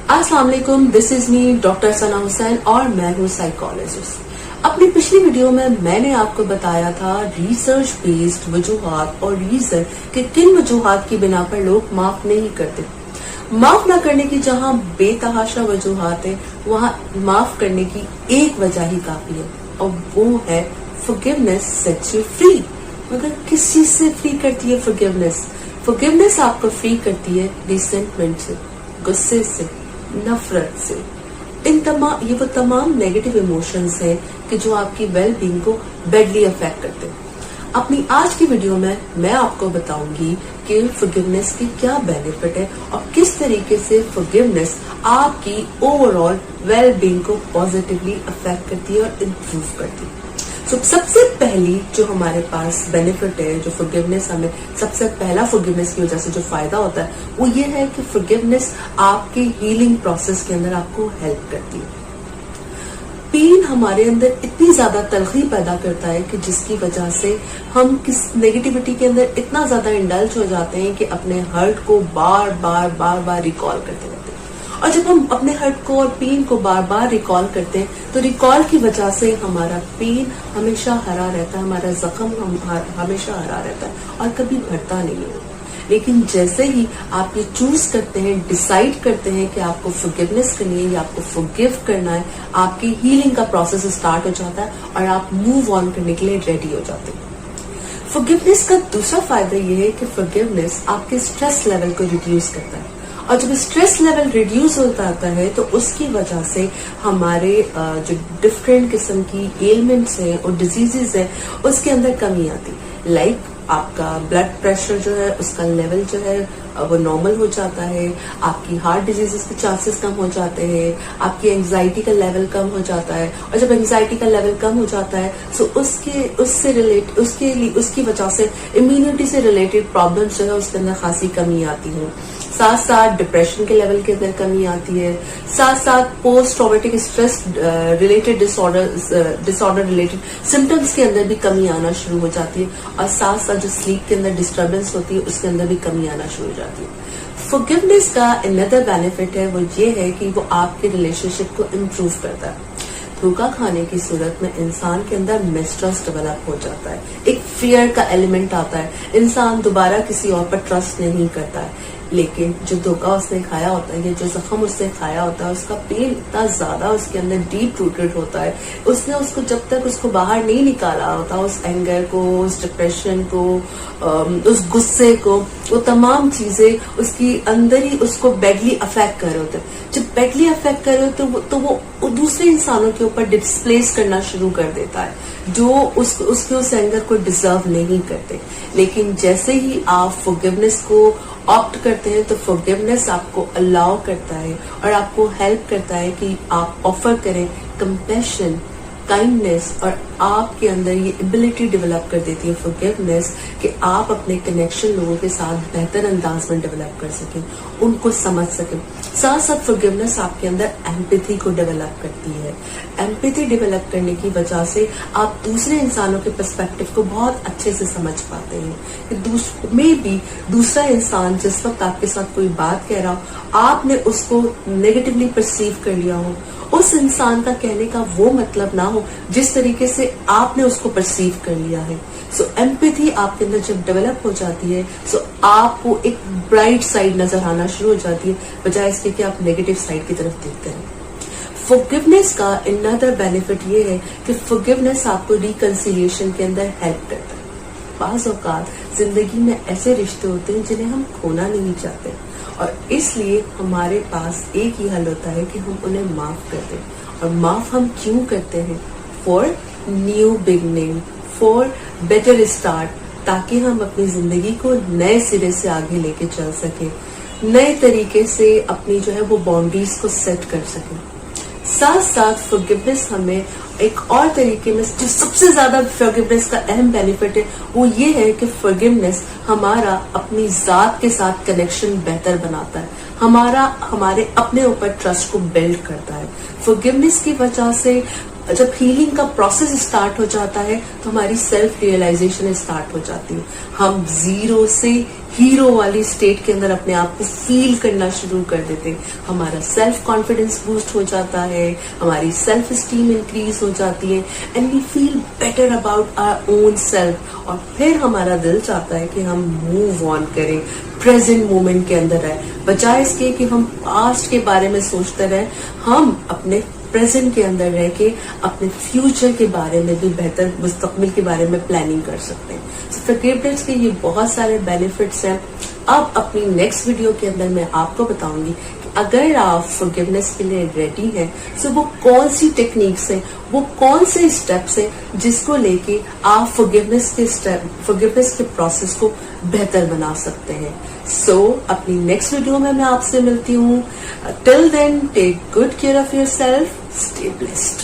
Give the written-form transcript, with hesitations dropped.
अस्सलाम वालेकुम, this is me doctor सना हुसैन और मैं हूँ साइकोलॉजिस्ट। अपनी पिछली वीडियो में मैंने आपको बताया था रिसर्च बेस्ड वजूहात और रीजन कि किन वजूहात की बिना पर लोग माफ नहीं करते। माफ ना करने की जहाँ बेतहाशा वजूहात है, वहाँ माफ करने की एक वजह ही काफी है और वो है फॉरगिवनेस सेट्स यू फ्री। मगर किस चीज से फ्री करती है फॉरगिवनेस? फॉरगिवनेस आपको फ्री करती है रिसेंटमेंट से, गुस्से से, नफरत से। ये वो तमाम नेगेटिव इमोशंस हैं कि जो आपकी वेल बीइंग को बैडली अफेक्ट करते हैं। अपनी आज की वीडियो में मैं आपको बताऊंगी कि फॉरगिवनेस के क्या बेनिफिट है और किस तरीके से फॉरगिवनेस आपकी ओवरऑल वेल बीइंग को पॉजिटिवली अफेक्ट करती है और इम्प्रूव करती है। सबसे पहली जो हमारे पास बेनिफिट है, जो फॉरगिवनेस हमें सबसे पहला फॉरगिवनेस की वजह से जो फायदा होता है, वो ये है कि फॉरगिवनेस आपके हीलिंग प्रोसेस के अंदर आपको हेल्प करती है। पेन हमारे अंदर इतनी ज्यादा तलखी पैदा करता है कि जिसकी वजह से हम किस नेगेटिविटी के अंदर इतना ज्यादा इंडल्ज हो जाते हैं कि अपने हर्ट को बार बार रिकॉल करते रहते हैं। और जब हम अपने हर्ट को और पेन को बार बार रिकॉल करते हैं तो रिकॉल की वजह से हमारा पेन हमेशा हरा रहता है, हमारा जख्म हमेशा हरा रहता है और कभी भरता नहीं है। लेकिन जैसे ही आप ये चूज करते हैं, डिसाइड करते हैं कि आपको फॉरगिवनेस करनी है या आपको फॉरगिव करना है, आपकी हीलिंग का प्रोसेस स्टार्ट हो जाता है और आप मूव ऑन करने के लिए रेडी हो जाते हैं। फॉरगिवनेस का दूसरा फायदा ये है कि फॉरगिवनेस आपके स्ट्रेस लेवल को रिड्यूस करता है और जब स्ट्रेस लेवल रिड्यूस होता है तो उसकी वजह से हमारे जो डिफरेंट किस्म की एलिमेंट्स हैं और डिजीजेस हैं उसके अंदर कमी आती है। लाइक आपका ब्लड प्रेशर जो है उसका लेवल जो है वो नॉर्मल हो जाता है, आपकी हार्ट डिजीजेस के चांसेस कम हो जाते हैं, आपकी एंजाइटी का लेवल कम हो जाता है और जब एंजाइटी का लेवल कम हो जाता है तो उसकी वजह से इम्यूनिटी से रिलेटेड प्रॉब्लम्स जो है उसके अंदर खासी कमी आती है। साथ साथ डिप्रेशन के लेवल के अंदर कमी आती है, साथ साथ post traumatic stress related disorder related symptoms के अंदर भी कमी आना शुरू हो जाती है और साथ साथ जो स्लीप के अंदर डिस्टर्बेंस होती है उसके अंदर भी कमी आना शुरू हो जाती है। फॉरगिवनेस का अनदर बेनिफिट है वो ये है कि वो आपके रिलेशनशिप को इम्प्रूव करता है। धोखा खाने की सूरत में इंसान के अंदर मिसट्रस्ट डेवलप हो जाता है, एक फियर का एलिमेंट आता है, इंसान दोबारा किसी और पर ट्रस्ट नहीं करता है। लेकिन जो धोखा उसने खाया होता है, जो जख्म उसने खाया होता है, उसका पेन इतना ज्यादा उसके अंदर डीप रूटेड होता है, उसने उसको जब तक उसको बाहर नहीं निकाला होता, उस एंगर को, उस डिप्रेशन को, उस गुस्से को, वो तमाम चीजें उसकी अंदर ही उसको बैडली अफेक्ट कर रहे होते हैं। जब बैडली अफेक्ट कर रहे होते तो वो दूसरे इंसानों के ऊपर डिस्प्लेस करना शुरू कर देता है जो उसके उस एंगर को डिजर्व नहीं करते। लेकिन जैसे ही आप फॉरगिवनेस को ऑप्ट करते हैं तो फॉरगिवनेस आपको अलाउ करता है और आपको हेल्प करता है कि आप ऑफर करें कंपैशन, काइंडनेस और आपके अंदर ये एबिलिटी डेवलप कर देती है फॉरगिवनेस कि आप अपने कनेक्शन लोगों के साथ बेहतर अंदाज में डेवलप कर सकें, उनको समझ सकें। साथ साथ फॉरगिवनेस आपके अंदर एम्पैथी को डेवलप करती है। एम्पैथी डेवलप करने की वजह से आप दूसरे इंसानों के पर्सपेक्टिव को बहुत अच्छे से समझ पाते हैं कि दूसरा इंसान जिस वक्त आपके साथ कोई बात कह रहा हो, आपने उसको नेगेटिवली परसीव कर लिया हो, उस इंसान का कहने का वो मतलब ना हो जिस तरीके से आपने उसको परसीव कर लिया है। सो एम्पैथी आपके अंदर जब डेवलप हो जाती है सो आपको एक ब्राइट साइड नजर आना शुरू हो जाती है बजाय इसके कि आप नेगेटिव साइड की तरफ देखते हैं। फॉरगिवनेस का अनदर बेनिफिट ये है कि फॉरगिवनेस आपको रिकंसिलिएशन के अंदर हेल्प करता है। बाज़ औक़ात जिंदगी में ऐसे रिश्ते होते हैं जिन्हें हम खोना नहीं चाहते और इसलिए हमारे पास एक ही हल होता है कि हम उन्हें माफ कर दें। और माफ हम क्यों करते हैं? For new beginning, for better start, ताकि हम अपनी जिंदगी को नए सिरे से आगे लेके चल सकें, नए तरीके से अपनी जो है वो बाउंड्रीज को सेट कर सकें। साथ साथ फॉरगिवनेस हमें एक और तरीके में, जो सबसे ज्यादा फॉरगिवनेस का अहम बेनिफिट है वो ये है कि फॉरगिवनेस हमारा अपनी जात के साथ कनेक्शन बेहतर बनाता है, हमारे अपने ऊपर ट्रस्ट को बिल्ड करता है। फॉरगिवनेस की वजह से जब हीलिंग का प्रोसेस स्टार्ट हो जाता है तो हमारी सेल्फ रियलाइजेशन स्टार्ट हो जाती है। हम जीरो से हीरो वाली स्टेट के अंदर अपने आप को फील करना शुरू कर देते हैं, हमारा सेल्फ कॉन्फिडेंस बूस्ट हो जाता है, हमारी सेल्फ स्टीम इंक्रीज हो जाती है and we feel better about our own self. और फिर हमारा दिल चाहता है कि हम मूव ऑन करें, प्रेजेंट मोमेंट के अंदर रहे, बजाय इसके कि हम पास्ट के बारे में सोचते रहे, हम अपने प्रेजेंट के अंदर रह के अपने फ्यूचर के बारे में भी बेहतर मुस्तकबिल के बारे में प्लानिंग कर सकते हैं। फॉरगिवनेस के ये बहुत सारे बेनिफिट्स हैं। अब अपनी नेक्स्ट वीडियो के अंदर मैं आपको बताऊंगी कि अगर आप फॉरगिवनेस के लिए रेडी हैं तो वो कौन सी टेक्निक्स हैं, वो कौन से स्टेप्स हैं जिसको लेके आप फॉरगिवनेस के प्रोसेस को बेहतर बना सकते हैं। सो अपनी नेक्स्ट वीडियो में मैं आपसे मिलती हूँ। Till then take good care of yourself, stay blessed.